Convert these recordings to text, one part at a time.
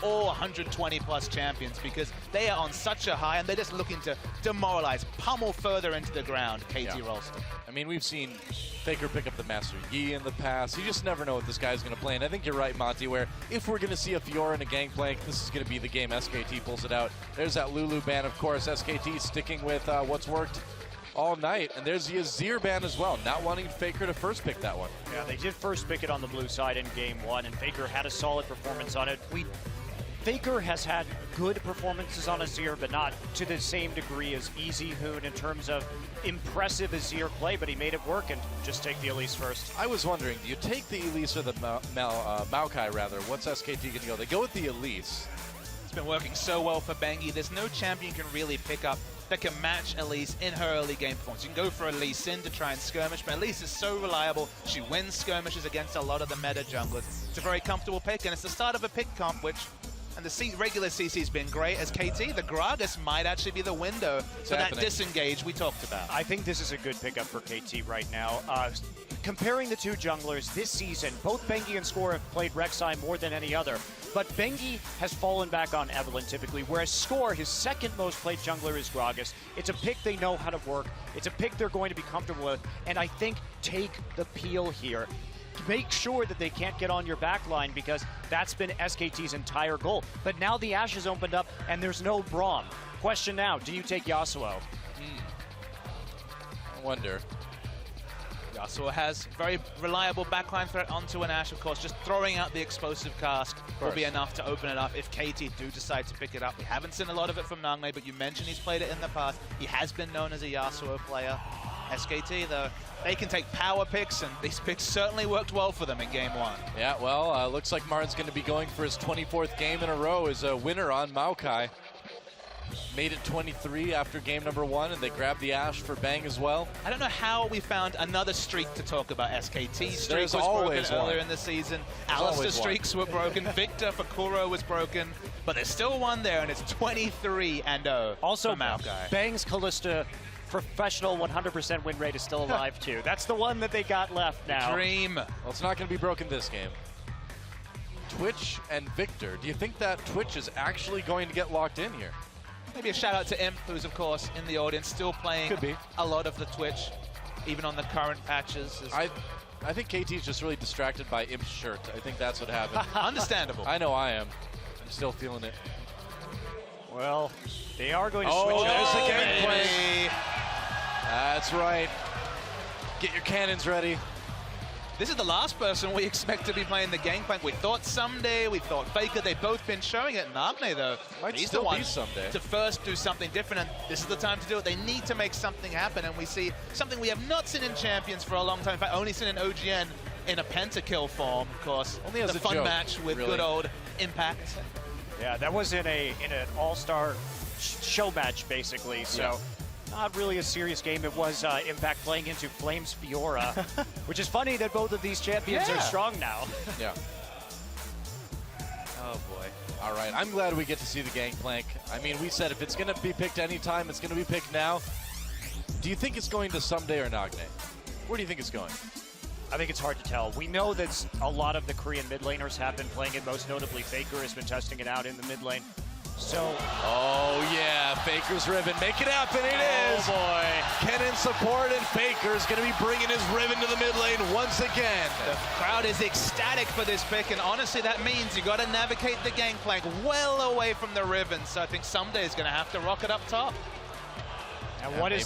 all 120 plus champions, because they are on such a high and they're just looking to demoralize, pummel further into the ground KT Rolster. I mean, we've seen Faker pick up the Master Yi in the past. You just never know what this guy's going to play. And I think you're right, Monty, where if we're going to see a Fiora and a Gangplank, this is going to be the game SKT pulls it out. There's that Lulu ban, of course. SKT sticking with what's worked all night. And there's the Azir ban as well, not wanting Faker to first pick that one. Yeah, they did first pick it on the blue side in game 1, and Faker had a solid performance on it. Faker has had good performances on Azir, but not to the same degree as Easy Hoon in terms of impressive Azir play, but he made it work. And just take the Elise first. I was wondering, do you take the Elise or the Maokai rather? What's SKT going to go? They go with the Elise. It's been working so well for Bengi. There's no champion you can really pick up that can match Elise in her early game performance. You can go for Elise in to try and skirmish, but Elise is so reliable. She wins skirmishes against a lot of the meta junglers. It's a very comfortable pick, and it's the start of a pick comp, which... And the regular CC's been great. As KT, the Gragas might actually be the window for that disengage we talked about. I think this is a good pickup for KT right now. Comparing the two junglers this season, both Bengi and Score have played Rek'Sai more than any other. But Bengi has fallen back on Evelynn typically, whereas Score, his second most played jungler, is Gragas. It's a pick they know how to work. It's a pick they're going to be comfortable with. And I think take the peel here. Make sure that they can't get on your back line, because that's been SKT's entire goal. But now the Ashe is opened up and there's no Braum. Question now, do you take Yasuo? I wonder. Yasuo has very reliable backline threat onto an Ashe, of course. Just throwing out the explosive cast will be enough to open it up if KT do decide to pick it up. We haven't seen a lot of it from Nangne, but you mentioned he's played it in the past. He has been known as a Yasuo player. SKT, though, they can take power picks, and these picks certainly worked well for them in game 1. Yeah, well, looks like Martin's going to be going for his 24th game in a row as a winner on Maokai. Made it 23 after game number 1, and they grabbed the Ashe for Bang as well. I don't know how we found another streak to talk about. SKT streak was broken earlier in the season. Alistair streaks were broken. Victor for Kuro was broken. But there's still one there, and it's 23-0 also, for Maokai. Bang's Kalista professional 100% win rate is still alive too. That's the one that they got left now. Dream. Well, it's not going to be broken this game. Twitch and Victor. Do you think that Twitch is actually going to get locked in here? Maybe a shout out to Imp, who's of course in the audience, still playing a lot of the Twitch, even on the current patches. I think KT's just really distracted by Imp's shirt. I think that's what happened. Understandable. I know I am. I'm still feeling it. Well, they are going to switch. Oh, there's the Gangplank. That's right. Get your cannons ready. This is the last person we expect to be playing the Gangplank. We thought someday, we thought Faker. They've both been showing it. Nangne, though, he's the one someday to first do something different, and this is the time to do it. They need to make something happen, and we see something we have not seen in Champions for a long time. In fact, only seen in OGN in a pentakill form, of course. Only as the a fun joke, match with good old Impact. Yeah, that was in an all-star show match, basically. So. Not really a serious game. It was Impact playing into Flames Fiora, which is funny that both of these champions are strong now. Yeah. Oh, boy. All right, I'm glad we get to see the Gangplank. I mean, we said if it's going to be picked anytime, it's going to be picked now. Do you think it's going to Someday or Nangne? Where do you think it's going? I think it's hard to tell. We know that a lot of the Korean mid laners have been playing it, most notably Faker has been testing it out in the mid lane. So, oh yeah, Faker's Riven, make it happen, it is! Oh boy. Kennen support, and Faker's gonna be bringing his Riven to the mid lane once again. The crowd is ecstatic for this pick, and honestly that means you gotta navigate the Gangplank well away from the Riven, so I think Someday is gonna have to rock it up top. And what is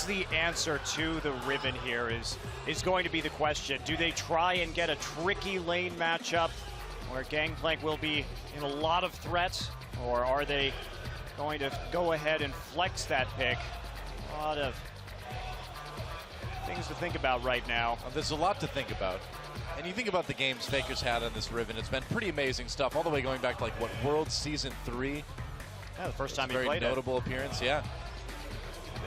the answer to the Riven here is going to be the question. Do they try and get a tricky lane matchup where Gangplank will be in a lot of threat? Or are they going to go ahead and flex that pick? A lot of things to think about right now. There's a lot to think about. And you think about the games Faker's had on this Riven, it's been pretty amazing stuff, all the way going back to, like, what, World Season 3? Yeah, the first time he played played it. Very notable appearance, yeah.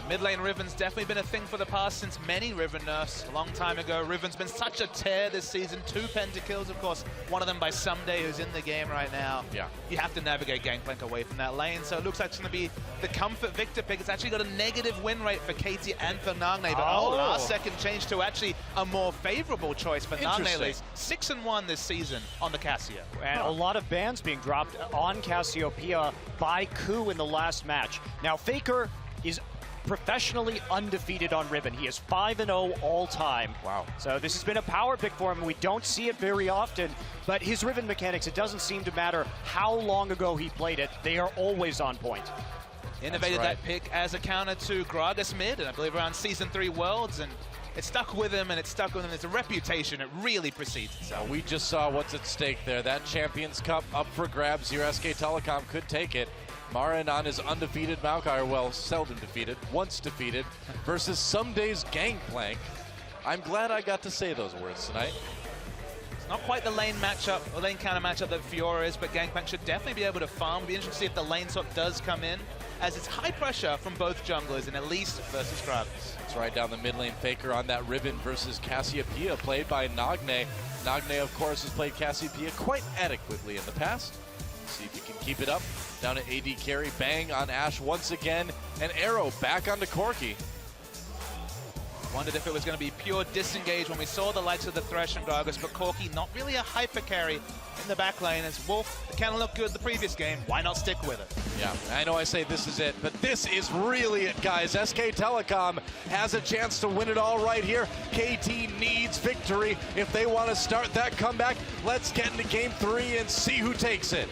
Mid lane Riven's definitely been a thing for the past since many Riven nerfs. A long time ago, Riven's been such a tear this season. 2 pentakills, of course, one of them by Someday, who's in the game right now. Yeah. You have to navigate Gangplank away from that lane, so it looks like it's going to be the comfort Victor pick. It's actually got a negative win rate for KT and for Nagne, but last second change to actually a more favorable choice for Nagne. 6-1 this season on the Cassia. And a lot of bans being dropped on Cassiopeia by Ku in the last match. Now, Faker is professionally undefeated on Riven. He is 5-0 all time. Wow. So this has been a power pick for him. We don't see it very often, but his Riven mechanics, it doesn't seem to matter how long ago he played it. They are always on point. Innovated that pick as a counter to Gragas mid, and I believe around Season 3 Worlds, and it stuck with him, and it stuck with him. It's a reputation. It really precedes itself. We just saw what's at stake there. That Champions Cup up for grabs here. SK Telecom could take it. Marin on his undefeated Maokai, well, seldom defeated, once defeated, versus Someday's Gangplank. I'm glad I got to say those words tonight. It's not quite the lane matchup, or lane counter matchup that Fiora is, but Gangplank should definitely be able to farm. Be interested to see if the lane swap does come in, as it's high pressure from both junglers, and at least versus Gragas. It's right down the mid lane. Faker on that Riven versus Cassiopeia, played by Nagne. Nagne, of course, has played Cassiopeia quite adequately in the past. See if he can keep it up. Down to AD carry, bang on Ashe once again, and Arrow back onto Corki. Wondered if it was going to be pure disengage when we saw the likes of the Thresh and Gragas, but Corki not really a hyper carry in the back lane. As Wolf, it kind of looked good the previous game. Why not stick with it? Yeah, I know I say this is it, but this is really it, guys. SK Telecom has a chance to win it all right here. KT needs victory if they want to start that comeback. Let's get into Game 3 and see who takes it.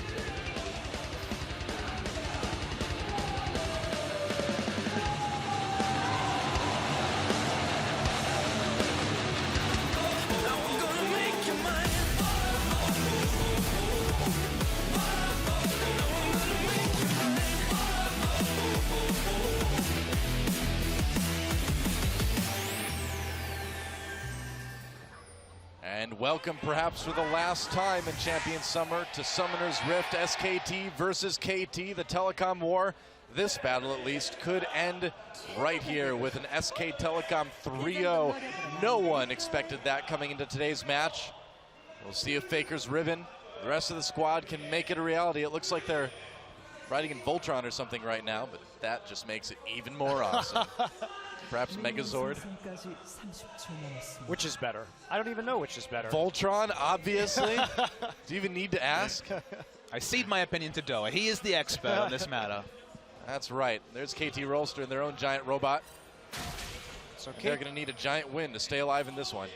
And welcome, perhaps for the last time in Champion Summer, to Summoner's Rift. SKT versus KT, the Telecom war. This battle, at least, could end right here with an SK Telecom 3-0. No one expected that coming into today's match. We'll see if Faker's Riven, the rest of the squad, can make it a reality. It looks like they're riding in Voltron or something right now, but that just makes it even more awesome. Perhaps Megazord. Which is better? I don't even know which is better. Voltron, obviously. Do you even need to ask? I cede my opinion to Doa. He is the expert on this matter. That's right. There's KT Rolster and their own giant robot. So They're going to need a giant win to stay alive in this one.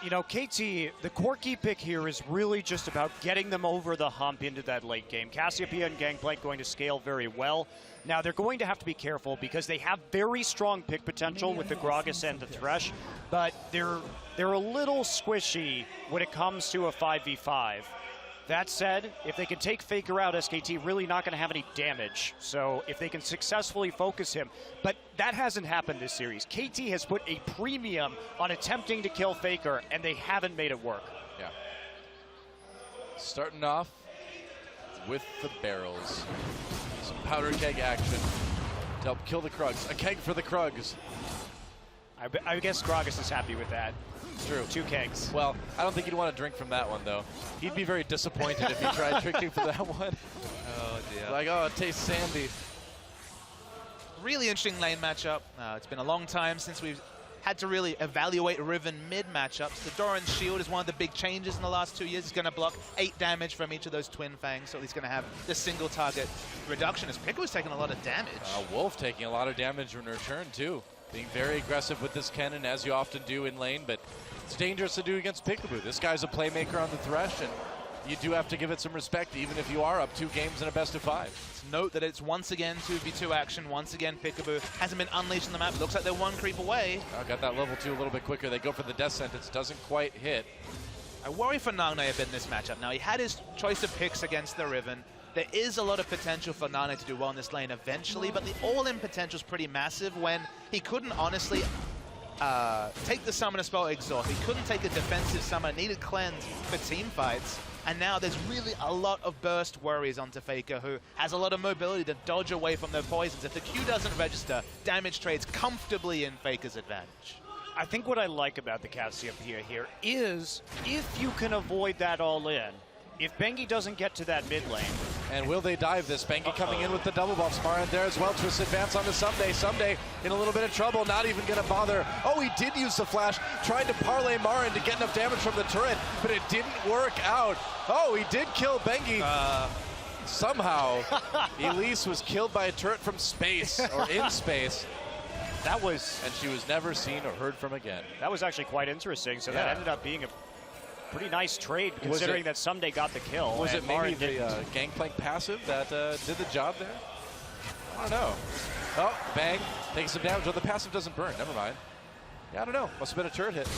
You know, KT, the Corki pick here is really just about getting them over the hump into that late game. Cassiopeia and Gangplank going to scale very well. Now, they're going to have to be careful because they have very strong pick potential with the Gragas and the Thresh, but they're a little squishy when it comes to a 5v5. That said, if they can take Faker out, SKT really not going to have any damage. So if they can successfully focus him, but that hasn't happened this series. KT has put a premium on attempting to kill Faker, and they haven't made it work. Yeah. Starting off with the barrels. Some powder keg action to help kill the Krugs. A keg for the Krugs. I guess Gragas is happy with that. True. 2 kegs. Well, I don't think he'd want to drink from that one, though. He'd be very disappointed if he tried drinking from that one. Oh, dear. Like, oh, it tastes sandy. Really interesting lane matchup. It's been a long time since we've had to really evaluate Riven mid matchups. The Doran's shield is one of the big changes in the last 2 years. It's going to block 8 damage from each of those twin fangs, so he's going to have the single target reduction. As Pick was taking a lot of damage. Wolf taking a lot of damage in return, too. Being very aggressive with this cannon, as you often do in lane, but it's dangerous to do against Peekaboo. This guy's a playmaker on the Thresh, and you do have to give it some respect, even if you are up 2 games in a best of 5. Note that it's once again 2v2 action. Once again, Peekaboo hasn't been unleashed on the map. Looks like they're 1 creep away. Got that level 2 a little bit quicker. They go for the death sentence. Doesn't quite hit. I worry for Nagne a bit in this matchup. Now, he had his choice of picks against the Riven. There is a lot of potential for Nagne to do well in this lane eventually, but the all-in potential is pretty massive when he couldn't honestly take the summoner spell exhaust. He couldn't take a defensive summon, needed cleanse for team fights. And now there's really a lot of burst worries onto Faker, who has a lot of mobility to dodge away from their poisons. If the Q doesn't register, damage trades comfortably in Faker's advantage. I think what I like about the Cassiopeia here is if you can avoid that all-in, if Bengi doesn't get to that mid lane. And will they dive this? Bengi coming in with the double buffs. Marin there as well. Twist advance onto Someday. Someday in a little bit of trouble, not even going to bother. Oh, he did use the flash. Tried to parlay Marin to get enough damage from the turret, but it didn't work out. Oh, he did kill Bengi. Somehow, Elise was killed by a turret from space, or in space. That was... And she was never seen or heard from again. That was actually quite interesting. So that ended up being a pretty nice trade, considering that Someday got the kill. Was it maybe the Gangplank passive that did the job there? I don't know. Oh, bang. Takes some damage. Oh, the passive doesn't burn. Never mind. Yeah, I don't know. Must have been a turret hit.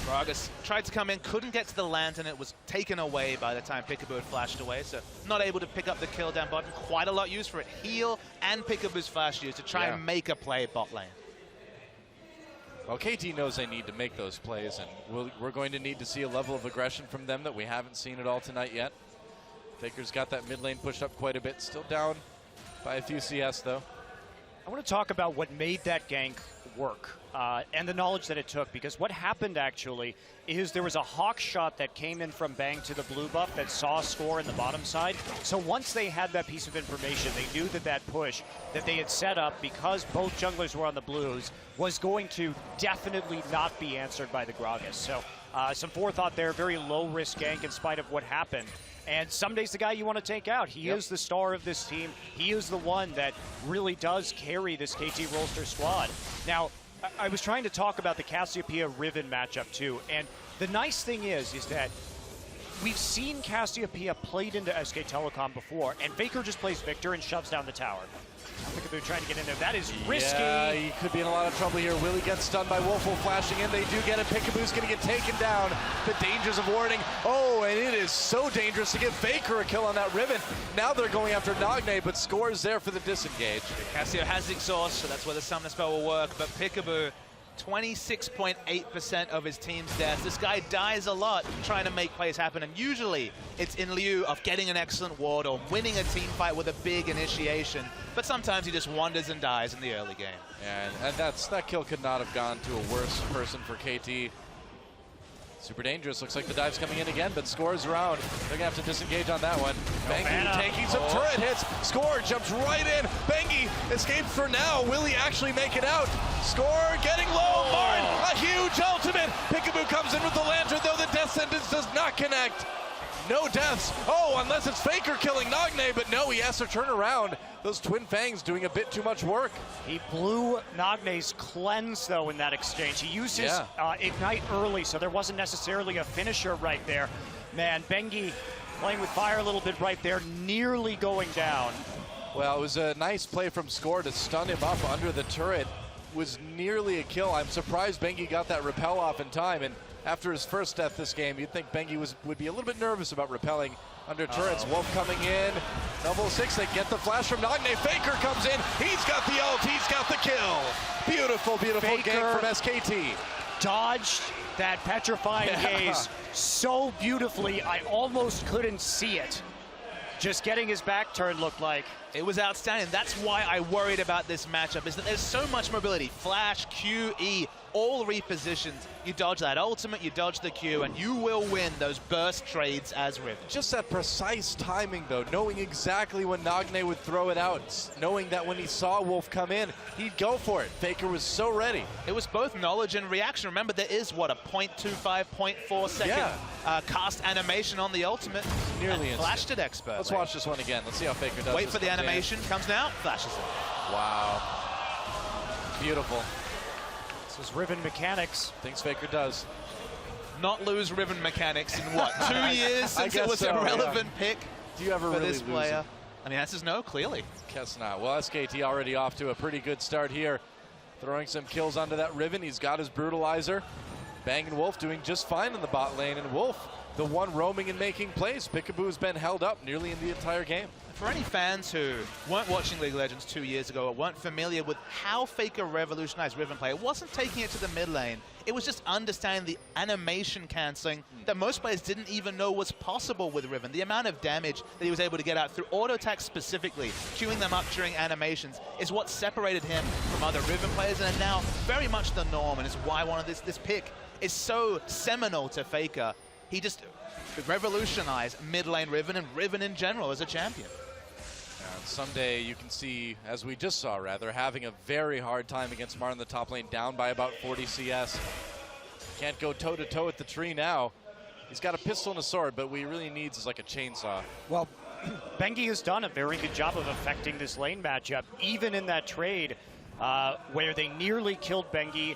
Gragas tried to come in, couldn't get to the lantern. It was taken away by the time Peekaboo had flashed away, so not able to pick up the kill down bottom. Quite a lot used for it. Heal and Peekaboo's flash used to try and make a play bot lane. Well, KT knows they need to make those plays, and we're going to need to see a level of aggression from them that we haven't seen at all tonight yet. Faker's got that mid lane pushed up quite a bit. Still down by a few CS, though. I want to talk about what made that gank work and the knowledge that it took, because what happened actually is there was a hawk shot that came in from Bang to the blue buff that saw a score in the bottom side. So once they had that piece of information, they knew that that push that they had set up, because both junglers were on the blues, was going to definitely not be answered by the Gragas. So some forethought there, very low risk gank in spite of what happened. And Someday's the guy you want to take out. He is the star of this team. He is the one that really does carry this KT Rolster squad. Now, I was trying to talk about the Cassiopeia Riven matchup too, and the nice thing is that we've seen Cassiopeia played into SK Telecom before, and Faker just plays Victor and shoves down the tower. Peekaboo trying to get in there. That is risky. Yeah, he could be in a lot of trouble here. Will he get stunned by Wolfle flashing in? They do get it. Peekaboo's going to get taken down. The dangers of warding. Oh, and it is so dangerous to give Faker a kill on that Riven. Now they're going after Nagne, but Score's there for the disengage. Cassio has exhaust, so that's where the summoner spell will work, but Peekaboo, 26.8% of his team's deaths. This guy dies a lot trying to make plays happen, and usually it's in lieu of getting an excellent ward or winning a team fight with a big initiation, but sometimes he just wanders and dies in the early game. And that kill could not have gone to a worse person for KT. Super dangerous. Looks like the dive's coming in again, but Score's around. They're going to have to disengage on that one. Bengi taking some turret hits. Score jumps right in. Bengi escapes for now. Will he actually make it out? Score getting low. Marin, a huge ultimate. Peekaboo comes in with the lantern, though the death sentence does not connect. No deaths. Oh, unless it's Faker killing Nagne, but no, he has to turn around. Those Twin Fangs doing a bit too much work. He blew Nagne's cleanse, though, in that exchange. He used his Ignite early, so there wasn't necessarily a finisher right there. Man, Bengi playing with fire a little bit right there, nearly going down. Well, it was a nice play from Score to stun him up under the turret. Was nearly a kill. I'm surprised Bengi got that repel off in time, and after his first death this game, you'd think Bengi would be a little bit nervous about repelling under turrets. Wolf coming in, double 6, they get the flash from Nagne. Faker comes in, he's got the ult, he's got the kill. Beautiful, beautiful game from SKT. Dodged that petrifying gaze so beautifully, I almost couldn't see it. Just getting his back turned looked like. It was outstanding. That's why I worried about this matchup, is that there's so much mobility. Flash, Q, E, all repositioned. You dodge that ultimate, you dodge the Q, and you will win those burst trades as Riven. Just that precise timing, though, knowing exactly when Nagne would throw it out, knowing that when he saw Wolf come in, he'd go for it. Faker was so ready. It was both knowledge and reaction. Remember, there is, what, a 0.25, 0.4 second cast animation on the ultimate. Nearly instant. Flashed it expertly. Let's watch this one again. Let's see how Faker does. Wait for the animation. Comes now, flashes it. Wow. Beautiful. This is Riven mechanics. Thinks Faker does. Not lose Riven mechanics in what, 2 years since it was a relevant pick Do you ever for really this lose player? it? I mean, the answer is no, clearly. Guess not. Well, SKT already off to a pretty good start here. Throwing some kills onto that Riven. He's got his Brutalizer. Bang and Wolf doing just fine in the bot lane. And Wolf the one roaming and making plays. Peekaboo's been held up nearly in the entire game. For any fans who weren't watching League of Legends 2 years ago or weren't familiar with how Faker revolutionized Riven play, it wasn't taking it to the mid lane. It was just understanding the animation canceling that most players didn't even know was possible with Riven. The amount of damage that he was able to get out through auto attack specifically, queuing them up during animations, is what separated him from other Riven players and are now very much the norm, and is why one of this pick is so seminal to Faker. He just revolutionized mid lane Riven and Riven in general as a champion. And someday you can see, as we just saw rather, having a very hard time against Mar in the top lane, down by about 40 CS. Can't go toe-to-toe with the tree now. He's got a pistol and a sword, but what he really needs is like a chainsaw. Well, Bengi has done a very good job of affecting this lane matchup, even in that trade where they nearly killed Bengi.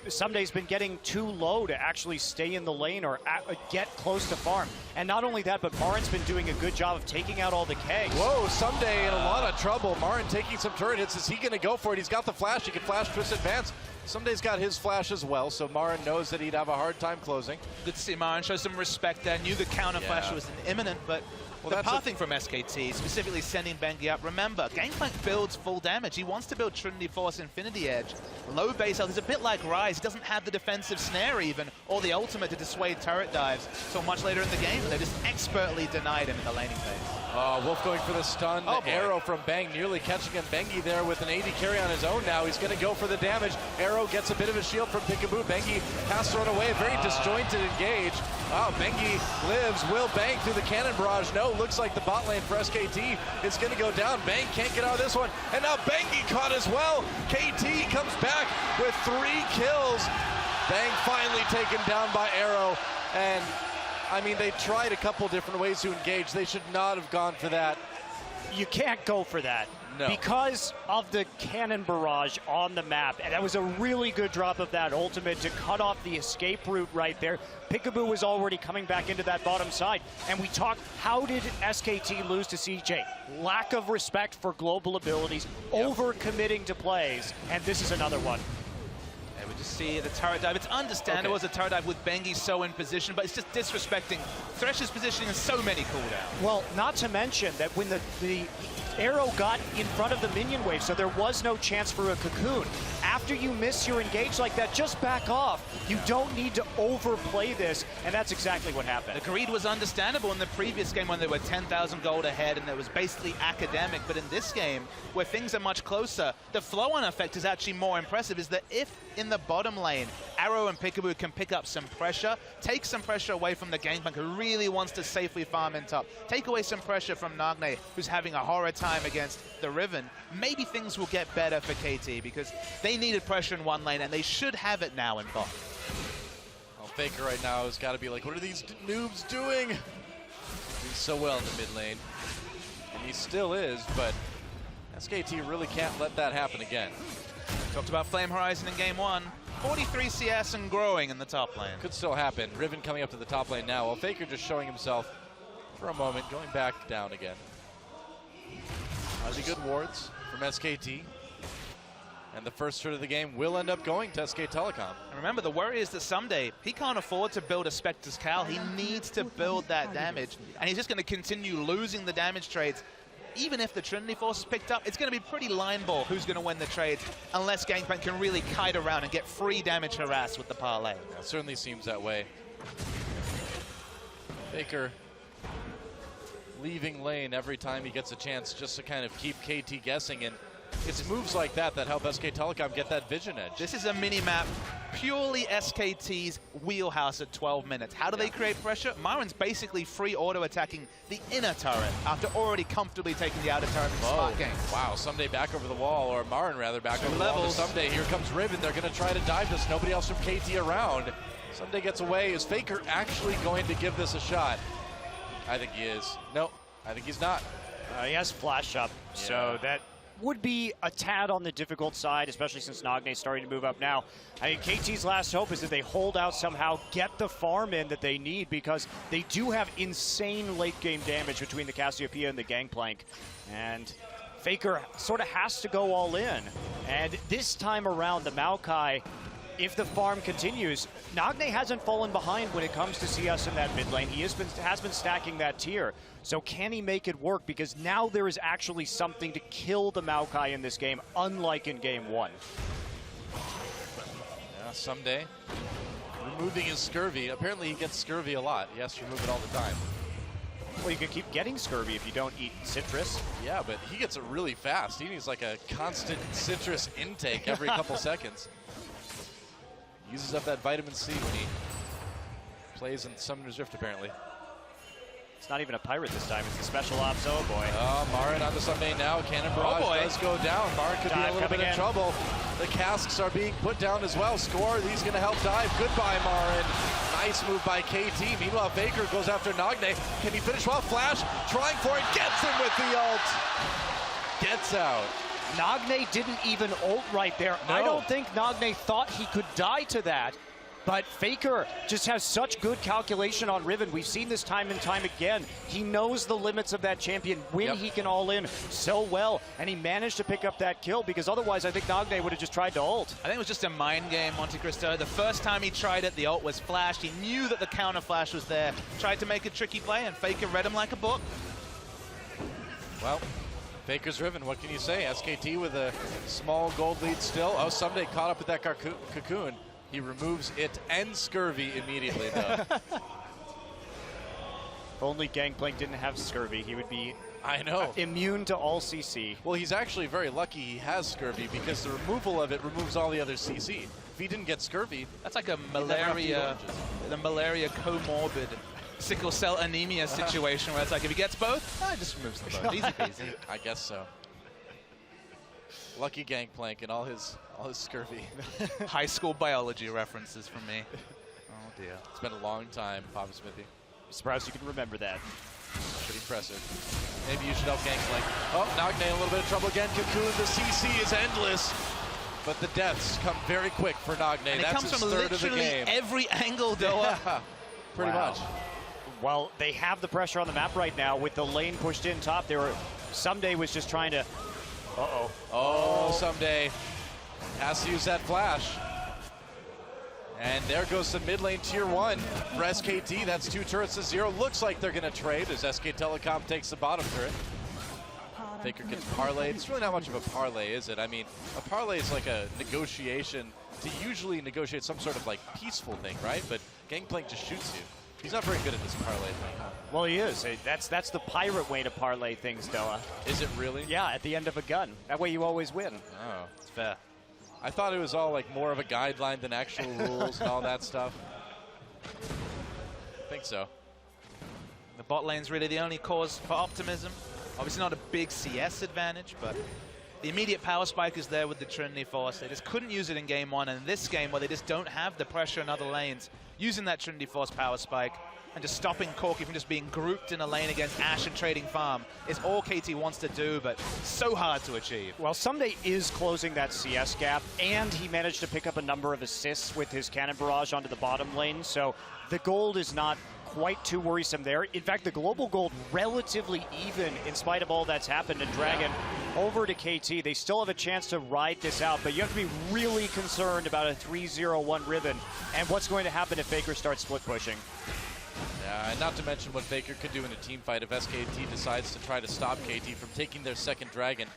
Someday's been getting too low to actually stay in the lane or get close to farm. And not only that, but Marin's been doing a good job of taking out all the kegs. Whoa, Someday in a lot of trouble. Marin taking some turret hits. Is he going to go for it? He's got the flash. He can flash twist advance. Someday's got his flash as well, so Marin knows that he'd have a hard time closing. Good to see Marin show some respect there. Knew the counter flash was imminent, but the pathing from SKT, specifically sending Bengi up. Remember, Gangplank builds full damage. He wants to build Trinity Force Infinity Edge. Low base health is a bit like Ryze. He doesn't have the defensive snare even, or the ultimate to dissuade turret dives. So much later in the game, they just expertly denied him in the laning phase. Wolf going for the stun. Arrow from Bang nearly catching him. Bengi there with an 80 carry on his own now. He's going to go for the damage. Arrow gets a bit of a shield from Peekaboo. Bengi has to run away. Very disjointed engage. Oh, Bengi lives. Will Bang through the cannon barrage? No, looks like the bot lane for SKT is going to go down. Bang can't get out of this one. And now Bengi caught as well. KT comes back with 3 kills. Bang finally taken down by Arrow. And I mean, they tried a couple different ways to engage. They should not have gone for that. You can't go for that. No. Because of the cannon barrage on the map. And that was a really good drop of that ultimate to cut off the escape route right there. Peekaboo was already coming back into that bottom side. And we talked, how did SKT lose to CJ? Lack of respect for global abilities, over-committing to plays, and this is another one. We just see the turret dive. It's understandable as a turret dive with Bengi so in position, but it's just disrespecting Thresh's positioning in so many cooldowns. Well, not to mention that when the Arrow got in front of the minion wave, so there was no chance for a cocoon. After you miss your engage like that, just back off. You don't need to overplay this, and that's exactly what happened. The greed was understandable in the previous game when they were 10,000 gold ahead and it was basically academic, but in this game, where things are much closer, the flow-on effect is actually more impressive, is that if in the bottom lane, Arrow and Peekaboo can pick up some pressure, take some pressure away from the Gangplank, who really wants to safely farm in top, take away some pressure from Nagne, who's having a horrid time against the Riven, maybe things will get better for KT, because they needed pressure in one lane, and they should have it now in bot. Well, Faker right now has got to be like, what are these noobs doing? Doing so well in the mid lane. And he still is, but SKT really can't let that happen again. Talked about Flame Horizon in game 1. 43 CS and growing in the top lane. Could still happen. Riven coming up to the top lane now. Well, Faker just showing himself for a moment, going back down again. Really good wards from SKT. And the first turret of the game will end up going to SK Telecom. And remember, the worry is that someday he can't afford to build a Spectre's Cal. He needs to build that damage. And he's just going to continue losing the damage trades. Even if the Trinity Force is picked up, it's going to be pretty line ball who's going to win the trades, unless Gangplank can really kite around and get free damage harassed with the parlay. Yeah, it certainly seems that way. Faker leaving lane every time he gets a chance just to kind of keep KT guessing, and it's moves like that that help SK Telecom get that vision edge. This is a mini-map purely SKT's wheelhouse at 12 minutes. How do they create pressure? Marin's basically free auto-attacking the inner turret after already comfortably taking the outer turret in smart game. Wow, Someday back over the wall, or Marin rather back over the wall to Someday. Here comes Riven. They're going to try to dive this. Nobody else from KT around. Someday gets away. Is Faker actually going to give this a shot? I think he is. No, I think he's not. He has flash up, so that would be a tad on the difficult side, especially since Nagne's starting to move up now. I mean, KT's last hope is that they hold out somehow, get the farm in that they need, because they do have insane late game damage between the Cassiopeia and the Gangplank. And Faker sort of has to go all in. And this time around, the Maokai if the farm continues, Nagne hasn't fallen behind when it comes to CS in that mid lane. He has been stacking that tier. So can he make it work? Because now there is actually something to kill the Maokai in this game, unlike in game 1. Yeah, someday. Removing his scurvy. Apparently he gets scurvy a lot. He has to remove it all the time. Well, you can keep getting scurvy if you don't eat citrus. Yeah, but he gets it really fast. He needs like a constant citrus intake every couple seconds. Uses up that vitamin C when he plays in Summoner's Rift, apparently. It's not even a pirate this time. It's the special ops. Oh, boy. Oh, Marin on the Sunday now. Cannon Barrage does go down. Marin could be a little bit in trouble. The casks are being put down as well. Score, he's going to help dive. Goodbye, Marin. Nice move by KT. Meanwhile, Faker goes after Nagne. Can he finish well? Flash, trying for it. Gets him with the ult. Gets out. Nagne didn't even ult right there. No. I don't think Nagne thought he could die to that. But Faker just has such good calculation on Riven. We've seen this time and time again. He knows the limits of that champion when he can all in so well. And he managed to pick up that kill because otherwise I think Nagne would have just tried to ult. I think it was just a mind game, Monte Cristo. The first time he tried it, the ult was flashed. He knew that the counter flash was there. Tried to make a tricky play, and Faker read him like a book. Well, Faker's Riven, what can you say? SKT with a small gold lead still. Oh, Someday caught up with that cocoon. He removes it and scurvy immediately, though. If only Gangplank didn't have scurvy, he would be immune to all CC. Well, he's actually very lucky he has scurvy because the removal of it removes all the other CC. If he didn't get scurvy, that's like a malaria, the malaria comorbid sickle cell anemia situation where it's like if he gets both, it just removes them both. Easy peasy. I guess so. Lucky Gangplank and all his scurvy. High school biology references from me. Oh dear. It's been a long time, Papa Smithy. Surprised you can remember that. Pretty impressive. Maybe you should help Gangplank. Oh, Nagne in a little bit of trouble again. Cocoon, the CC is endless. But the deaths come very quick for Nagne. And that's it comes his from third of the literally game. every angle, Doa. Yeah, pretty much. Well, they have the pressure on the map right now with the lane pushed in top. Someday was just trying to... Oh, Someday has to use that flash. And there goes the mid lane tier 1 for SKT. That's 2 turrets to 0. Looks like they're going to trade as SK Telecom takes the bottom turret. Faker gets parlayed. It's really not much of a parlay, is it? I mean, a parlay is like a negotiation to usually negotiate some sort of like peaceful thing, right? But Gangplank just shoots you. He's not very good at this parlay thing, huh? Well, he is. That's the pirate way to parlay things, Doa. Is it really? Yeah, at the end of a gun. That way you always win. Oh, it's fair. I thought it was all like more of a guideline than actual rules and all that stuff. I think so. The bot lane's really the only cause for optimism. Obviously not a big CS advantage, but the immediate power spike is there with the Trinity Force. They just couldn't use it in game 1, and in this game where they just don't have the pressure in other lanes, using that Trinity Force power spike and just stopping Corki from just being grouped in a lane against Ashe and trading farm is all KT wants to do, but so hard to achieve. Well, Someday is closing that CS gap, and he managed to pick up a number of assists with his cannon barrage onto the bottom lane, so the gold is not quite too worrisome there. In fact, the global gold relatively even in spite of all that's happened, and Dragon over to KT. They still have a chance to ride this out, but you have to be really concerned about a 3-0-1 Riven and what's going to happen if Faker starts split pushing. Yeah, and not to mention what Faker could do in a team fight if SKT decides to try to stop KT from taking their second dragon.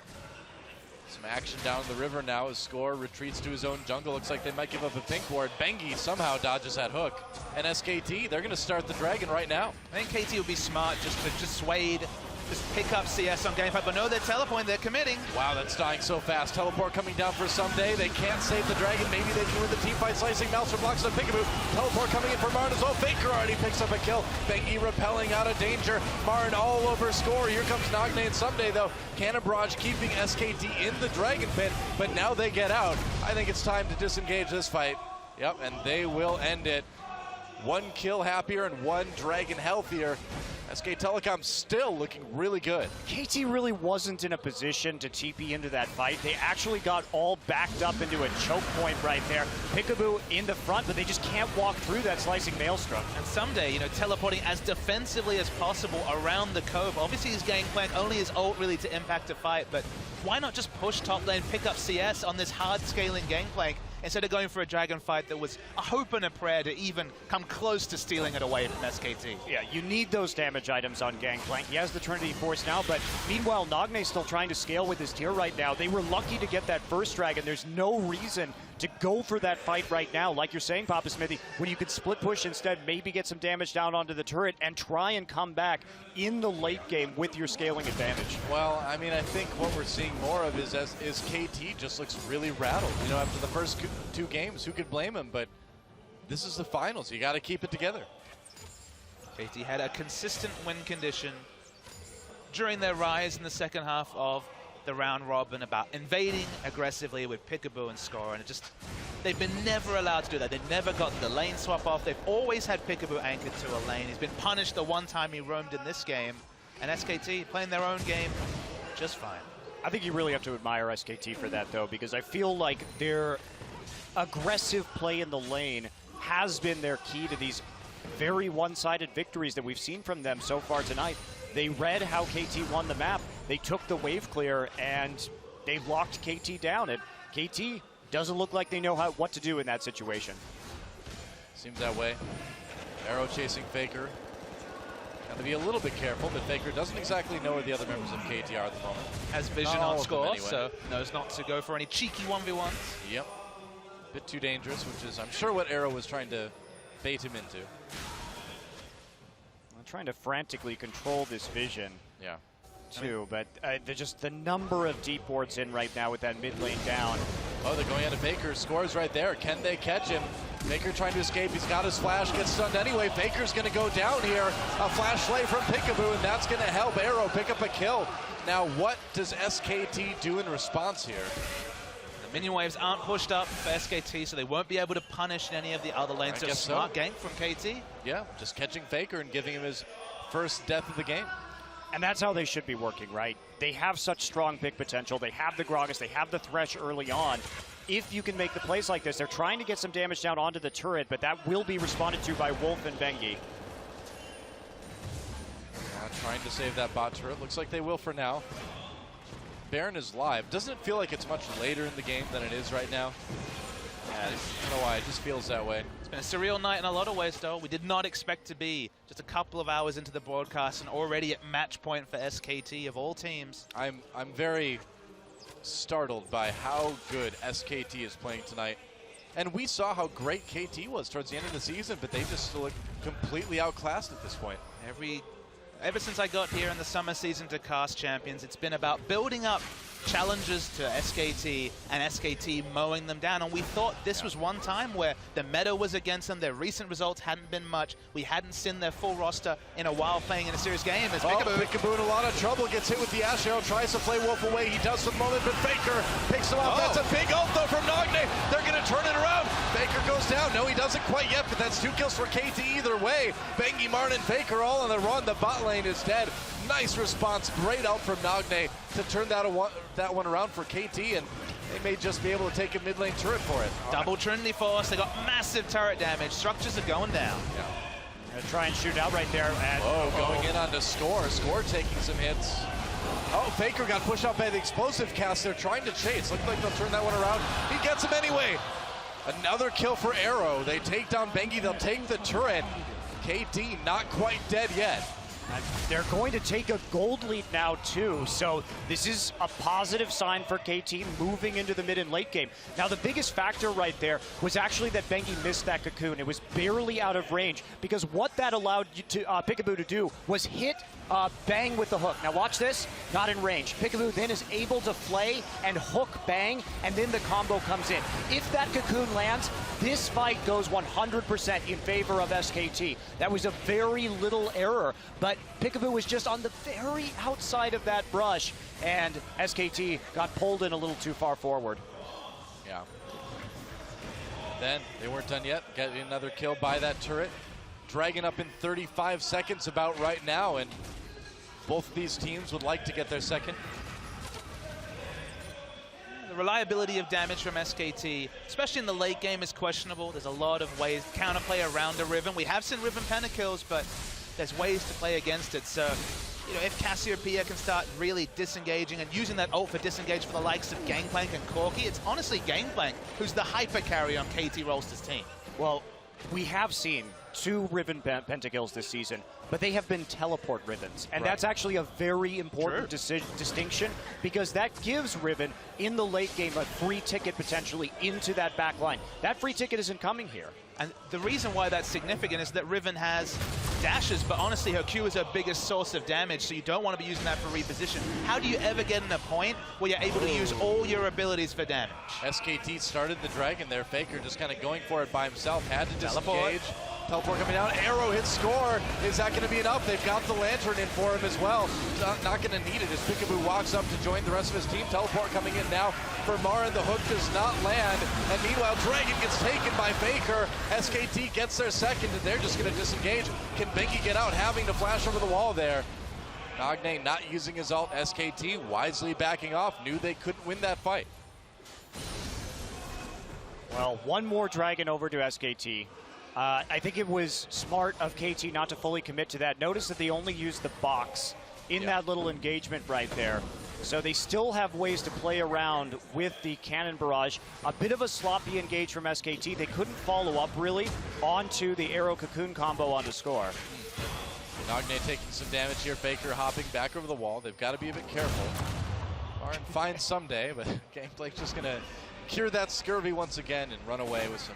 Some action down the river now as Score retreats to his own jungle. Looks like they might give up a pink ward. Bengi somehow dodges that hook. And SKT, they're going to start the dragon right now. I think KT would be smart just to swade, just pick up CS on gameplay, but no, they're teleporting, they're committing. Wow, that's dying so fast. Teleport coming down for Someday. They can't save the dragon. Maybe they can win the team fight. Slicing Maelstrom blocks on Peekaboo. Teleport coming in for Marin as well. Faker already picks up a kill. Bengi repelling out of danger. Marin all over Score. Here comes Nagne and Someday though. Cannon Barrage keeping SKT in the dragon pit, but now they get out. I think it's time to disengage this fight. Yep, and they will end it. 1 kill happier and 1 dragon healthier. SK Telecom still looking really good. KT really wasn't in a position to TP into that fight. They actually got all backed up into a choke point right there. Peekaboo in the front, but they just can't walk through that slicing Maelstrom. And Someday, you know, teleporting as defensively as possible around the cove. Obviously his Gangplank only his ult really to impact a fight, but why not just push top lane, pick up CS on this hard scaling Gangplank instead of going for a dragon fight that was a hope and a prayer to even come close to stealing it away from SKT. Yeah, you need those damage items on Gangplank. He has the Trinity Force now, but meanwhile, Nagne's still trying to scale with his tier right now. They were lucky to get that first dragon. There's no reason to go for that fight right now. Like you're saying, Papa Smithy, when you could split push instead, maybe get some damage down onto the turret and try and come back in the late game with your scaling advantage. Well, I mean, I think what we're seeing more of is KT just looks really rattled. You know, after the first 2 games, who could blame him? But this is the finals. You got to keep it together. KT had a consistent win condition during their rise in the second half of the round robin about invading aggressively with Peekaboo and Score, and they've been never allowed to do that. They've never gotten the lane swap off. They've always had Peekaboo anchored to a lane. He's been punished the one time he roamed in this game, and SKT playing their own game just fine. I think you really have to admire SKT for that, though, because I feel like their aggressive play in the lane has been their key to these very one-sided victories that we've seen from them so far tonight. They read how KT won the map. They took the wave clear, and they locked KT down. And KT doesn't look like they know what to do in that situation. Seems that way. Arrow chasing Faker. Got to be a little bit careful, but Faker doesn't exactly know where the other members of KT are at the moment. Has vision on Score, anyway. So knows not to go for any cheeky 1v1s. Yep. Bit too dangerous, which is, I'm sure, what Arrow was trying to bait him into. I'm trying to frantically control this vision. Yeah. Too, but just the number of deep wards in right now with that mid lane down. Oh, they're going out of Faker. Scores right there. Can they catch him? Faker trying to escape. He's got his flash. Gets stunned anyway. Faker's going to go down here. A flash slay from Peekaboo, and that's going to help Arrow pick up a kill. Now, what does SKT do in response here? The minion waves aren't pushed up for SKT, so they won't be able to punish any of the other lanes. So smart gank from KT. Yeah, just catching Faker and giving him his first death of the game. And that's how they should be working, right? They have such strong pick potential. They have the Gragas. They have the Thresh early on. If you can make the plays like this, they're trying to get some damage down onto the turret, but that will be responded to by Wolf and Bengi. Trying to save that bot turret. Looks like they will for now. Baron is live. Doesn't it feel like it's much later in the game than it is right now? Yeah, I don't know why. It just feels that way. It's been a surreal night in a lot of ways, though. We did not expect to be just a couple of hours into the broadcast and already at match point for SKT of all teams. I'm very startled by how good SKT is playing tonight. And we saw how great KT was towards the end of the season, but they just look completely outclassed at this point. Ever since I got here in the summer season to cast champions, it's been about building up challenges to SKT and SKT mowing them down. And we thought this was one time where the meta was against them. Their recent results hadn't been much. We hadn't seen their full roster in a while playing in a serious game. As Peekaboo in a lot of trouble, gets hit with the Ash Arrow, tries to play Wolf away. He does for the moment, but Faker picks him up. That's a big ult though from Nagne. They're going to turn it around. Faker goes down. No, he doesn't quite yet, but that's 2 kills for KT either way. Bengi, Martin, and Faker all on the run. The bot lane is dead. Nice response. Great ult from Nagne to turn that one around for KT, and they may just be able to take a mid lane turret for it. Double Trinity Force. They got massive turret damage. Structures are going down. Yeah. Gonna try and shoot out right there. And going in on to Score. Score taking some hits. Oh, Faker got pushed out by the explosive cast. They're trying to chase. Looks like they'll turn that one around. He gets him anyway. Another kill for Arrow. They take down Bengi. They'll take the turret. KT not quite dead yet. They're going to take a gold lead now, too. So this is a positive sign for KT moving into the mid and late game. Now, the biggest factor right there was actually that Bengi missed that cocoon. It was barely out of range because what that allowed you to Peekaboo to do was hit Bang with the hook. Now watch this, not in range. Peekaboo then is able to flay and hook Bang, and then the combo comes in. If that cocoon lands, this fight goes 100% in favor of SKT. That was a very little error, but Peekaboo was just on the very outside of that brush, and SKT got pulled in a little too far forward. Yeah. Then they weren't done yet. Getting another kill by that turret. Dragon up in 35 seconds about right now, and both of these teams would like to get their second. The reliability of damage from SKT, especially in the late game, is questionable. There's a lot of ways to counterplay around a Riven. We have seen Riven pentakills, but there's ways to play against it. So you know, if Cassiopeia can start really disengaging and using that ult for disengage for the likes of Gangplank and Corki, it's honestly Gangplank who's the hyper carry on KT Rolster's team. Well, we have seen 2 Riven pentakills this season, but they have been teleport Rivens. And that's actually a very important distinction, because that gives Riven, in the late game, a free ticket potentially into that back line. That free ticket isn't coming here. And the reason why that's significant is that Riven has dashes, but honestly her Q is her biggest source of damage, so you don't want to be using that for reposition. How do you ever get in a point where you're able to use all your abilities for damage? SKT started the Dragon there. Faker just kind of going for it by himself. Had to disengage. Teleport coming down. Arrow hits score. Is that going to be enough? They've got the Lantern in for him as well. Not going to need it as Peekaboo walks up to join the rest of his team. Teleport coming in now for Mara. The hook does not land. And meanwhile, Dragon gets taken by Faker. SKT gets their second, and they're just going to disengage. Can Bengi get out, having to flash over the wall there? Nagne not using his ult. SKT wisely backing off. Knew they couldn't win that fight. Well, one more Dragon over to SKT. I think it was smart of KT not to fully commit to that. Notice that they only used the box in that little engagement right there. So they still have ways to play around with the cannon barrage. A bit of a sloppy engage from SKT. They couldn't follow up really onto the arrow cocoon combo onto score. Nagne taking some damage here. Faker hopping back over the wall. They've got to be a bit careful. Aren't fine someday, but Gangplank's just going to cure that scurvy once again and run away with some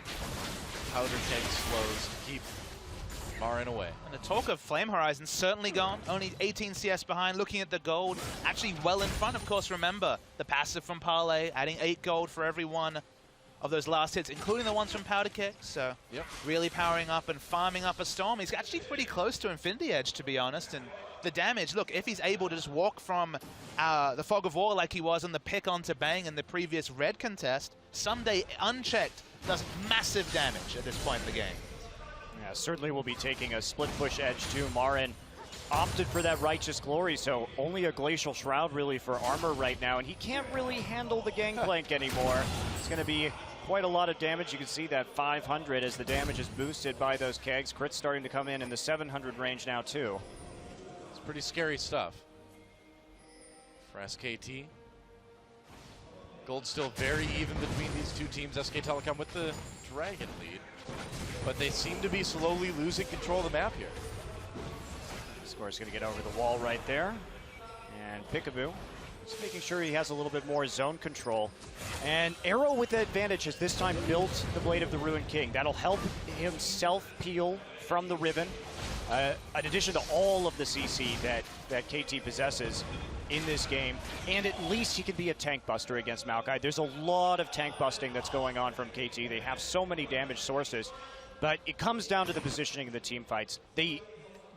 powder keg slows to keep Marin away. And the talk of Flame Horizon certainly gone. Only 18 CS behind, looking at the gold. Actually well in front, of course. Remember, the passive from Parlay, adding 8 gold for every one of those last hits, including the ones from Powder Keg. So really powering up and farming up a Storm. He's actually pretty close to Infinity Edge, to be honest. And the damage, look, if he's able to just walk from the Fog of War like he was on the pick onto Bang in the previous red contest, someday unchecked does massive damage at this point in the game. Yeah, certainly will be taking a split push edge too. Marin opted for that Righteous Glory, so only a Glacial Shroud really for armor right now, and he can't really handle the Gangplank anymore. It's going to be quite a lot of damage. You can see that 500 as the damage is boosted by those kegs. Crits starting to come in the 700 range now too. It's pretty scary stuff for SKT. Gold's still very even between these two teams. SK Telecom with the Dragon lead, but they seem to be slowly losing control of the map here. Score's going to get over the wall right there. And Peekaboo just making sure he has a little bit more zone control. And Arrow with the advantage has this time built the Blade of the Ruined King. That'll help him self-peel from the Riven, in addition to all of the CC that KT possesses in this game, and at least he can be a tank buster against Maokai. There's a lot of tank busting that's going on from KT. They have so many damage sources, but it comes down to the positioning of the team fights. They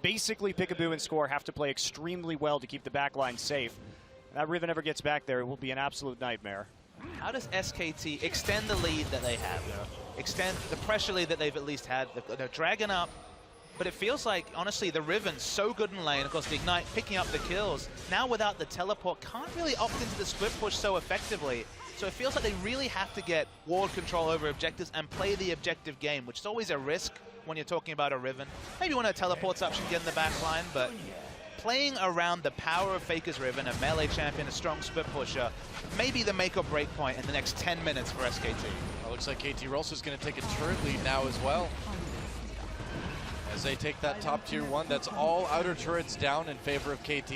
basically, Peekaboo and Score have to play extremely well to keep the backline safe. If that Riven ever gets back there, it will be an absolute nightmare. How does SKT extend the lead that they have? Extend the pressure lead that they've at least had. They're dragging up. But it feels like, honestly, the Riven so good in lane. Of course, the Ignite picking up the kills. Now without the teleport, can't really opt into the split push so effectively. So it feels like they really have to get ward control over objectives and play the objective game, which is always a risk when you're talking about a Riven. Maybe when a teleports up, she can get in the back line, but playing around the power of Faker's Riven, a melee champion, a strong split pusher, maybe the make or break point in the next 10 minutes for SKT. Well, looks like KT Rolster is going to take a turret lead now as well, as they take that top tier 1. That's all outer turrets down in favor of KT.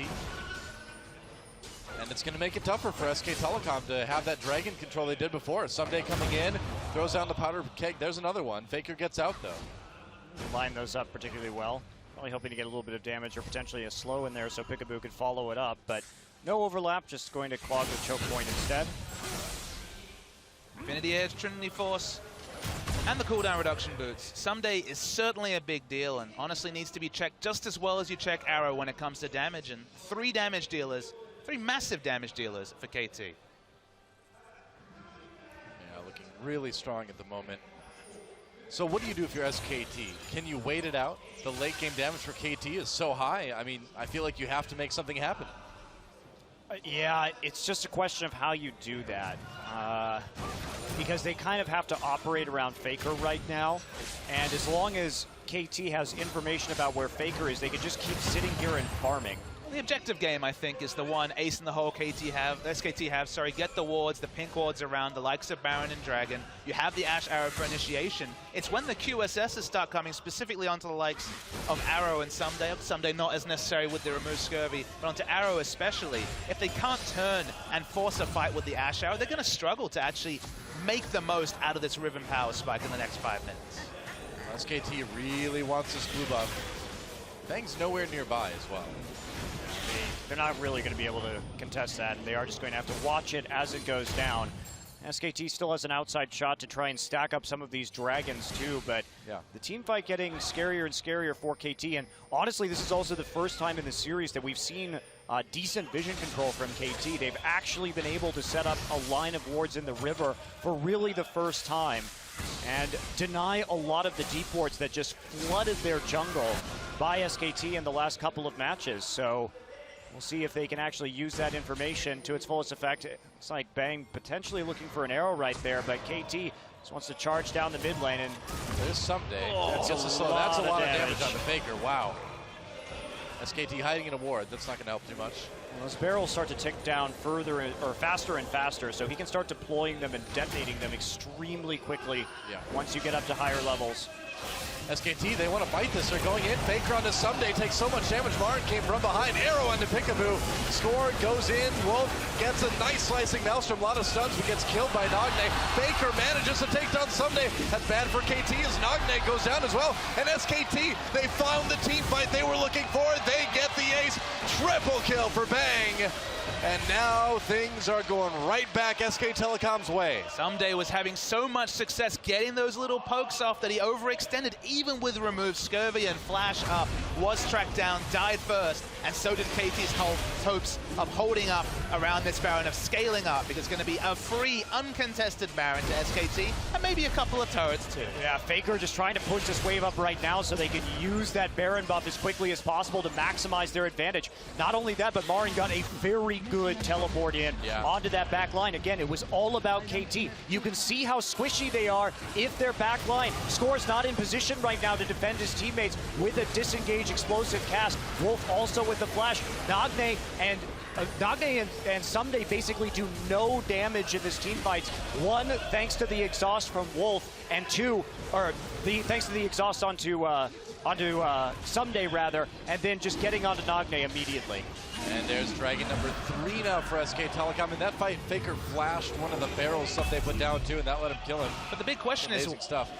And it's going to make it tougher for SK Telecom to have that Dragon control they did before. Someday coming in, throws down the powder keg. There's another one. Faker gets out though. Line those up particularly well. Probably hoping to get a little bit of damage or potentially a slow in there so Peekaboo could follow it up, but no overlap, just going to clog the choke point instead. Infinity Edge, Trinity Force, and the cooldown reduction boots. Someday is certainly a big deal and honestly needs to be checked just as well as you check Arrow when it comes to damage. And 3 damage dealers, 3 massive damage dealers for KT. Yeah, looking really strong at the moment. So what do you do if you're SKT? Can you wait it out? The late game damage for KT is so high. I mean, I feel like you have to make something happen. Yeah, it's just a question of how you do that. Because they kind of have to operate around Faker right now. And as long as KT has information about where Faker is, they can just keep sitting here and farming. The objective game, I think, is the one ace in the hole SKT have, sorry, get the wards, the pink wards around the likes of Baron and Dragon. You have the Ashe Arrow for initiation. It's when the QSSs start coming specifically onto the likes of Arrow and Someday. Someday not as necessary with the remove Scurvy, but onto Arrow especially. If they can't turn and force a fight with the Ashe Arrow, they're going to struggle to actually make the most out of this Riven power spike in the next 5 minutes. SKT really wants this blue buff. Bang's nowhere nearby as well. They're not really going to be able to contest that, and they are just going to have to watch it as it goes down. SKT still has an outside shot to try and stack up some of these dragons too, but the team fight getting scarier and scarier for KT, and honestly this is also the first time in the series that we've seen decent vision control from KT. They've actually been able to set up a line of wards in the river for really the first time and deny a lot of the deep wards that just flooded their jungle by SKT in the last couple of matches. So we'll see if they can actually use that information to its fullest effect. It's like Bang potentially looking for an arrow right there, but KT just wants to charge down the mid lane, and there's Someday. Oh, that's a lot of damage on the Faker. Wow. SKT hiding in a ward. That's not going to help too much. And those barrels start to tick down further or faster and faster, so he can start deploying them and detonating them extremely quickly once you get up to higher levels. SKT, they want to fight this. They're going in. Faker onto Someday, takes so much damage. Marin came from behind. Arrow onto Peekaboo. Score, goes in. Wolf gets a nice slicing Maelstrom. A lot of stuns, but gets killed by Nagne. Faker manages to take down Someday. That's bad for KT as Nagne goes down as well. And SKT, they found the team fight they were looking for. They get the ace. Triple kill for Bang. And now things are going right back SK Telecom's way. Someday was having so much success getting those little pokes off that he overextended, even with removed Scurvy and Flash up, was tracked down, died first, and so did KT's hopes of holding up around this Baron, of scaling up, because it's going to be a free, uncontested Baron to SKT, and maybe a couple of turrets too. Yeah, Faker just trying to push this wave up right now so they can use that Baron buff as quickly as possible to maximize their advantage. Not only that, but Marin got a very good teleport in onto that back line. Again, it was all about KT. You can see how squishy they are if their back line. Score's not in position right now to defend his teammates with a disengaged explosive cast. Wolf also with the flash. Nagne and Someday basically do no damage in this team fight. One, thanks to the exhaust from Wolf, and two, thanks to the exhaust onto Someday rather, and then just getting onto Nagne immediately. And there's Dragon number 3 now for SK Telecom. In that fight, Faker flashed one of the barrels Someday put down too, and that let him kill him. But the big question is,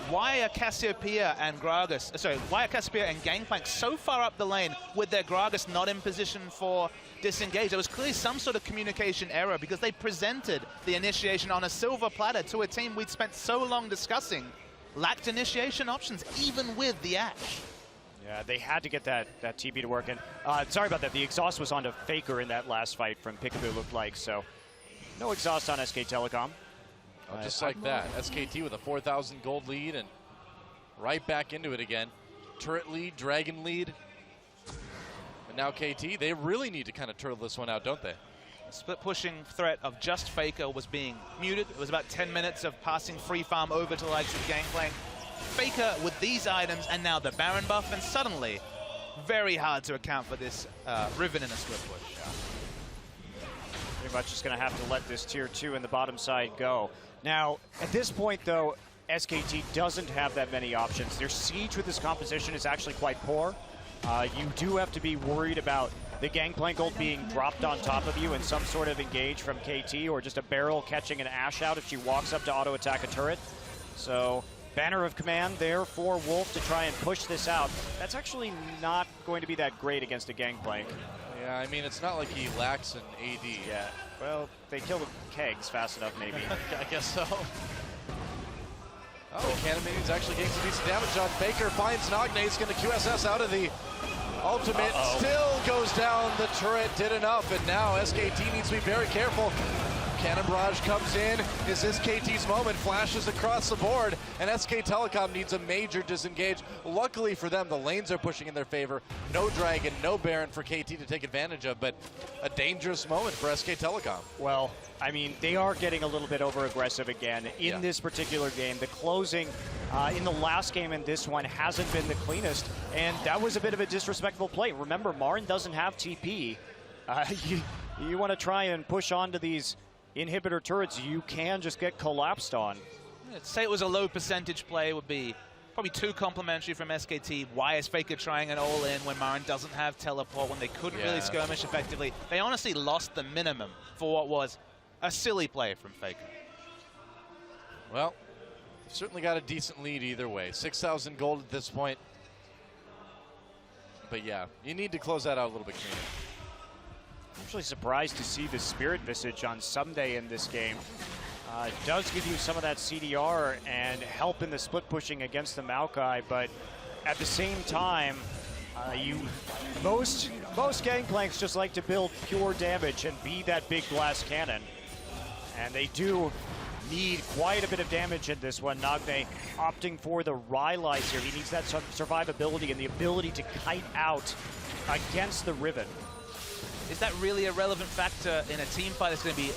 why are Cassiopeia and Gangplank so far up the lane with their Gragas not in position for disengage? There was clearly some sort of communication error, because they presented the initiation on a silver platter to a team we'd spent so long discussing lacked initiation options, even with the Ashe. Yeah, they had to get that TP to work. And sorry about that. The exhaust was onto Faker in that last fight from Peekaboo, looked like. So no exhaust on SK Telecom. Just like that. SKT with a 4,000 gold lead and right back into it again. Turret lead, Dragon lead. And now KT, they really need to kind of turtle this one out, don't they? The split pushing threat of just Faker was being muted. It was about 10 minutes of passing free farm over to the likes of Gangplank. Faker with these items and now the Baron buff, and suddenly very hard to account for this Riven in a split push. Pretty much just going to have to let this tier 2 in the bottom side go. Now, at this point though, SKT doesn't have that many options. Their siege with this composition is actually quite poor. You do have to be worried about the Gangplank ult being dropped on top of you and some sort of engage from KT, or just a barrel catching an Ashe out if she walks up to auto attack a turret. So banner of command there for Wolf to try and push this out. That's actually not going to be that great against a Gangplank. Yeah, I mean, it's not like he lacks an AD. Yeah, well, they kill the kegs fast enough, maybe. I guess so. Oh, Cannon Minion's actually getting some decent damage on. Faker finds Nagne. He's going to QSS out of the ultimate. Still goes down. The turret did enough, and now SKT needs to be very careful. Cannon Barrage comes in. Is this KT's moment? Flashes across the board, and SK Telecom needs a major disengage. Luckily for them, the lanes are pushing in their favor. No Dragon, no Baron for KT to take advantage of, but a dangerous moment for SK Telecom. Well, I mean, they are getting a little bit over-aggressive again in this particular game. The closing in the last game and this one hasn't been the cleanest, and that was a bit of a disrespectful play. Remember, Marin doesn't have TP. You want to try and push onto these inhibitor turrets, you can just get collapsed on. I'd say it was a low percentage play would be probably too complimentary from SKT. Why is Faker trying an all-in when Marin doesn't have teleport, when they couldn't really skirmish effectively? They honestly lost the minimum for what was a silly play from Faker. Well, they've certainly got a decent lead either way. 6,000 gold at this point. But yeah, you need to close that out a little bit cleaner. I'm actually surprised to see the Spirit Visage on Someday in this game. It does give you some of that CDR and help in the split pushing against the Maokai, but at the same time, most gangplanks just like to build pure damage and be that big blast cannon. And they do need quite a bit of damage in this one. Nagne opting for the Rylai's here. He needs that survivability and the ability to kite out against the Riven. Is that really a relevant factor in a team fight that's going to be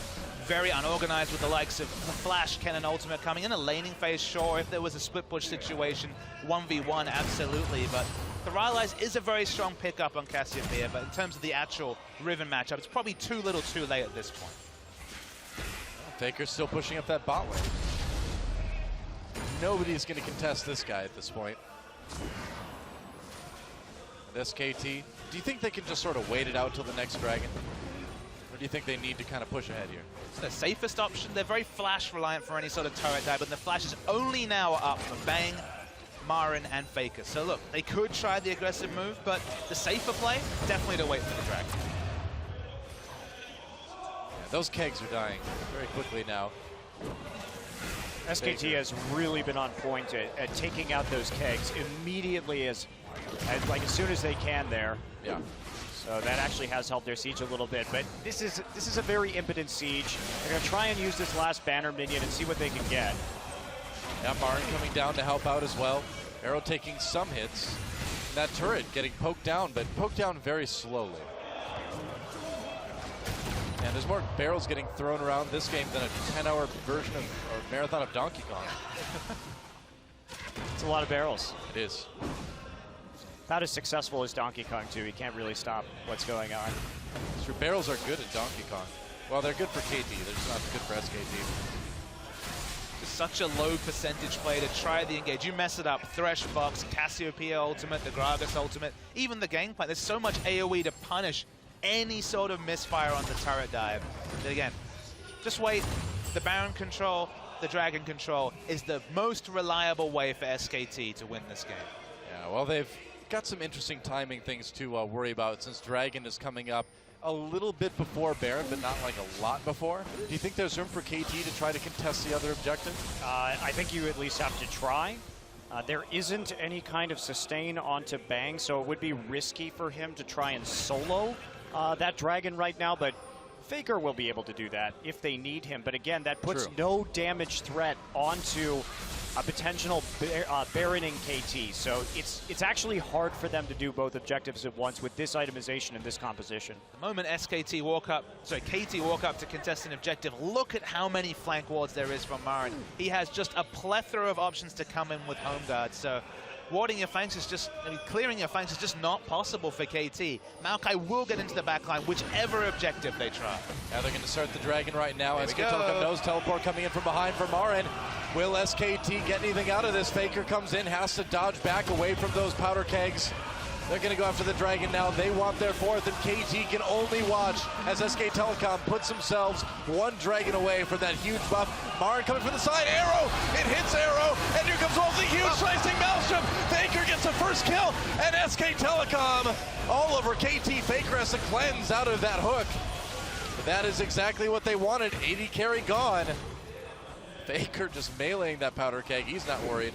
very unorganized with the likes of the Flash, Cannon Ultimate coming in a laning phase? Sure, if there was a split push situation, 1v1, absolutely, but the Rylai's is a very strong pickup on Cassiopeia, but in terms of the actual Riven matchup, it's probably too little too late at this point. Faker's still pushing up that bot lane. Nobody's going to contest this guy at this point. And SKT, do you think they can just sort of wait it out till the next Dragon? Or do you think they need to kind of push ahead here? It's the safest option. They're very flash reliant for any sort of turret dive, but the flash is only now up for Bang, Marin, and Faker. So look, they could try the aggressive move, but the safer play, definitely to wait for the Dragon. Those kegs are dying very quickly now. SKT has really been on point at taking out those kegs immediately as soon as they can there. Yeah. So that actually has helped their siege a little bit. But this is a very impotent siege. They're going to try and use this last banner minion and see what they can get. Yeah, Marin coming down to help out as well. Arrow taking some hits. And that turret getting poked down, but poked down very slowly. And there's more barrels getting thrown around this game than a 10-hour version of or marathon of Donkey Kong. It's a lot of barrels. It is. Not as successful as Donkey Kong 2. He can't really stop what's going on. Sure, barrels are good at Donkey Kong. Well, they're good for KT. They're just not good for SKT. It's such a low percentage play to try the engage. You mess it up. Thresh Box, Cassiopeia ultimate, the Gragas ultimate, even the Gangplank. There's so much AoE to punish any sort of misfire on the turret dive. But again, just wait. The Baron control, the Dragon control is the most reliable way for SKT to win this game. Yeah, well, they've got some interesting timing things to worry about since Dragon is coming up a little bit before Baron, but not like a lot before. Do you think there's room for KT to try to contest the other objective? I think you at least have to try. There isn't any kind of sustain onto Bang, so it would be risky for him to try and solo that Dragon right now, but Faker will be able to do that if they need him. But again, that puts no damage threat onto a potential Baron in KT. So it's actually hard for them to do both objectives at once with this itemization and this composition. The moment KT walk up to contest an objective, look at how many flank wards there is from Marin. He has just a plethora of options to come in with home guard. So warding your flanks is just, clearing your flanks is just not possible for KT. Maokai will get into the backline, whichever objective they try. Now they're going to start the Dragon right now. SK Telecom knows teleport coming in from behind for Marin. Will SKT get anything out of this? Faker comes in, has to dodge back away from those powder kegs. They're going to go after the Dragon now. They want their fourth, and KT can only watch as SK Telecom puts themselves one Dragon away from that huge buff. Marin coming from the side, Arrow! It hits Arrow, and here comes Wolsey, huge slicing Maelstrom! Faker gets the first kill, and SK Telecom all over KT. Faker has to cleanse out of that hook. But that is exactly what they wanted. 80 carry gone. Faker just meleeing that powder keg. He's not worried.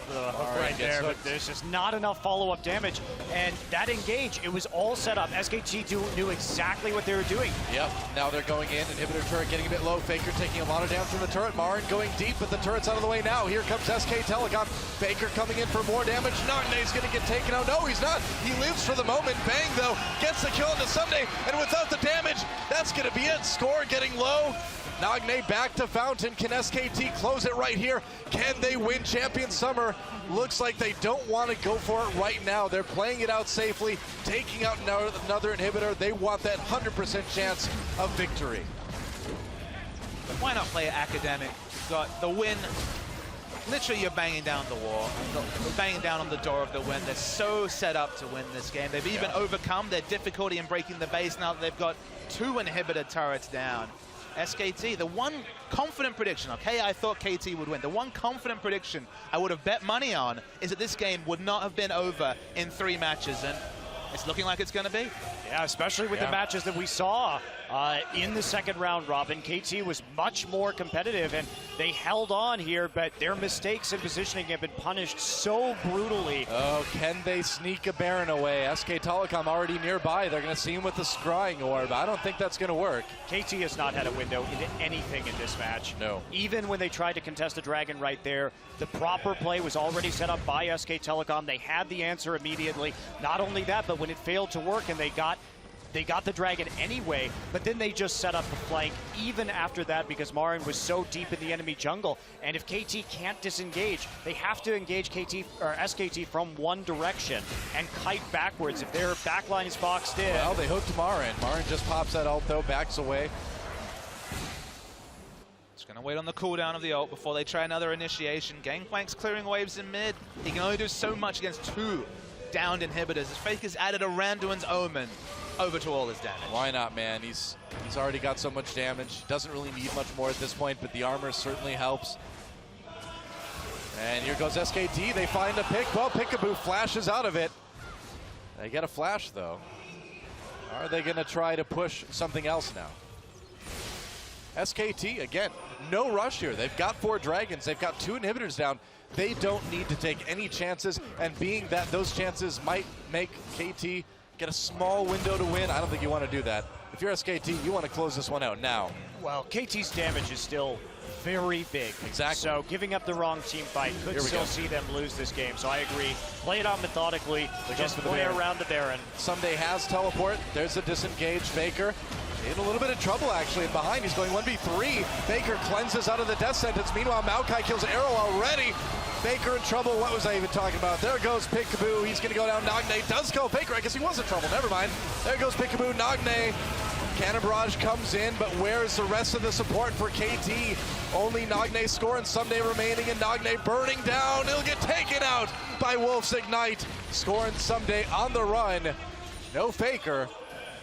for the hook All right, right there, but hooked. there's just not enough follow-up damage. And that engage, it was all set up. SKT knew exactly what they were doing. Yep, now they're going in. Inhibitor turret getting a bit low. Faker taking a lot of damage from the turret. Marin going deep, but the turret's out of the way now. Here comes SK Telecom. Faker coming in for more damage. Nagne's going to get taken out. No, he's not. He lives for the moment. Bang, though, gets the kill into Sunday, and without the damage, that's going to be it. Score getting low. Nagne back to Fountain. Can SKT close it right here? Can they win Champion Summer? Looks like they don't want to go for it right now. They're playing it out safely, taking out another inhibitor. They want that 100% chance of victory. But why not play it academic? You've got the win. Literally, you're banging down the wall. You're banging down on the door of the win. They're so set up to win this game. They've even overcome their difficulty in breaking the base now that they've got 2 inhibitor turrets down. SKT, the one confident prediction, okay, I thought KT would win. The one confident prediction I would have bet money on is that this game would not have been over in 3 matches, and it's looking like it's going to be. Yeah, especially with the matches that we saw in the second round, Robin. KT was much more competitive, and they held on here, but their mistakes in positioning have been punished so brutally. Oh, can they sneak a Baron away? SK Telecom already nearby. They're going to see him with the Scrying Orb. I don't think that's going to work. KT has not had a window into anything in this match. No. Even when they tried to contest a Dragon right there, the proper play was already set up by SK Telecom. They had the answer immediately. Not only that, but when it failed to work and they got the Dragon anyway, but then they just set up the flank even after that because Marin was so deep in the enemy jungle. And if KT can't disengage, they have to engage KT or SKT from one direction and kite backwards if their backline is boxed in. Well, they hooked Marin. Marin just pops that ult though, backs away. Just going to wait on the cooldown of the ult before they try another initiation. Gangplank's clearing waves in mid. He can only do so much against 2 downed inhibitors. As Faker's added a Randuin's Omen over to all his damage. Why not, man? He's already got so much damage. Doesn't really need much more at this point, but the armor certainly helps. And here goes SKT. They find a pick. Well, Peekaboo flashes out of it. They get a flash, though. Are they going to try to push something else now? SKT, again, no rush here. They've got 4 dragons. They've got 2 inhibitors down. They don't need to take any chances, and being that those chances might make KT get a small window to win, I don't think you want to do that. If you're SKT, you want to close this one out now. Well, KT's damage is still very big. Exactly. So giving up the wrong team fight could still see them lose this game. So I agree. Play it out methodically. Just play around the Baron. Someday has teleport. There's a disengaged Faker. In a little bit of trouble, actually. Behind, he's going 1v3. Faker cleanses out of the death sentence. Meanwhile, Maokai kills Arrow already. Faker in trouble. What was I even talking about? There goes Peekaboo. He's going to go down. Nagne does kill Faker. I guess he was in trouble. Never mind. There goes Peekaboo. Nagne. Cannon Barrage comes in, but where is the rest of the support for KT? Only Nagne scoring, Someday remaining, and Nagne burning down. He'll get taken out by Wolf's Ignite. Scoring Someday on the run. No Faker.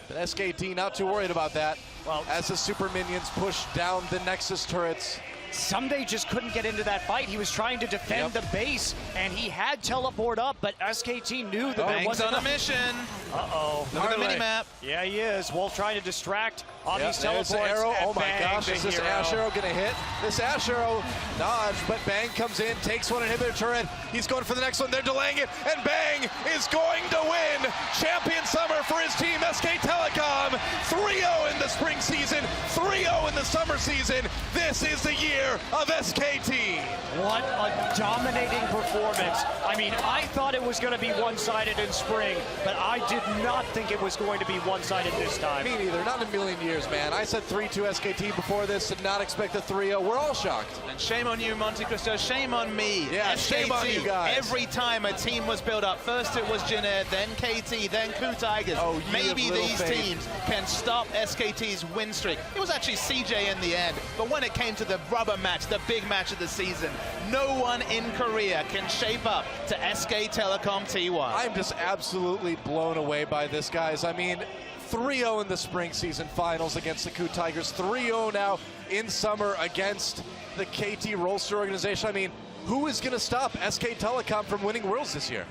But SKT not too worried about that. Well, as the super minions push down the Nexus turrets. Someday just couldn't get into that fight. He was trying to defend the base, and he had teleport up, but SKT knew that there wasn't on a mission. Uh-oh. Look at the minimap. Yeah, he is. Wolf trying to distract on these teleports. The arrow. Oh my Bang, gosh, is this Ash Arrow gonna hit? This Ash Arrow dodge, but Bang comes in, takes one inhibitor turret. He's going for the next one. They're delaying it, and Bang is going to win Champion Summer for his team, SK Telecom. 3-0 in the spring season, 3-0 in the summer season. This is the year of SKT. What a dominating performance. I mean, I thought it was going to be one-sided in spring, but I did not think it was going to be one-sided this time. Me neither, not in a million years, man. I said 3-2 SKT before this, did not expect a 3-0. We're all shocked. And shame on you, Monte Cristo. Shame on me. Yeah, SKT, shame on you guys. Every time a team was built up, first it was Janair, then KT, then Ku Tigers. Oh, maybe these teams can stop SKT's win streak. It was actually CJ in the end, but when it came to the rubber match, the big match of the season, no one in Korea can shape up to SK Telecom T1. I'm just absolutely blown away by this, guys. I mean, 3-0 in the spring season finals against the Ku Tigers, 3-0 now in summer against the KT Rolster organization. I mean, who is going to stop SK Telecom from winning Worlds this year?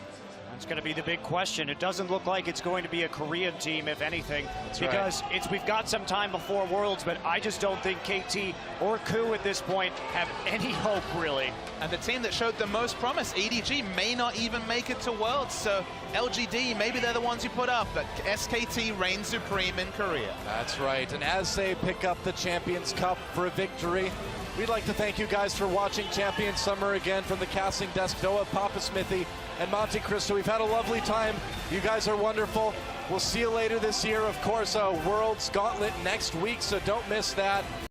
That's going to be the big question. It doesn't look like it's going to be a Korean team, if anything, because we've got some time before Worlds, but I just don't think KT or KU at this point have any hope, really. And the team that showed the most promise, EDG, may not even make it to Worlds, so LGD, maybe they're the ones who put up, but SKT reigns supreme in Korea. That's right, and as they pick up the Champions Cup for a victory, we'd like to thank you guys for watching Champion Summer again from the casting desk, Noah, Papa Smithy, and Monte Cristo. We've had a lovely time. You guys are wonderful. We'll see you later this year. Of course, Worlds Gauntlet next week, so don't miss that.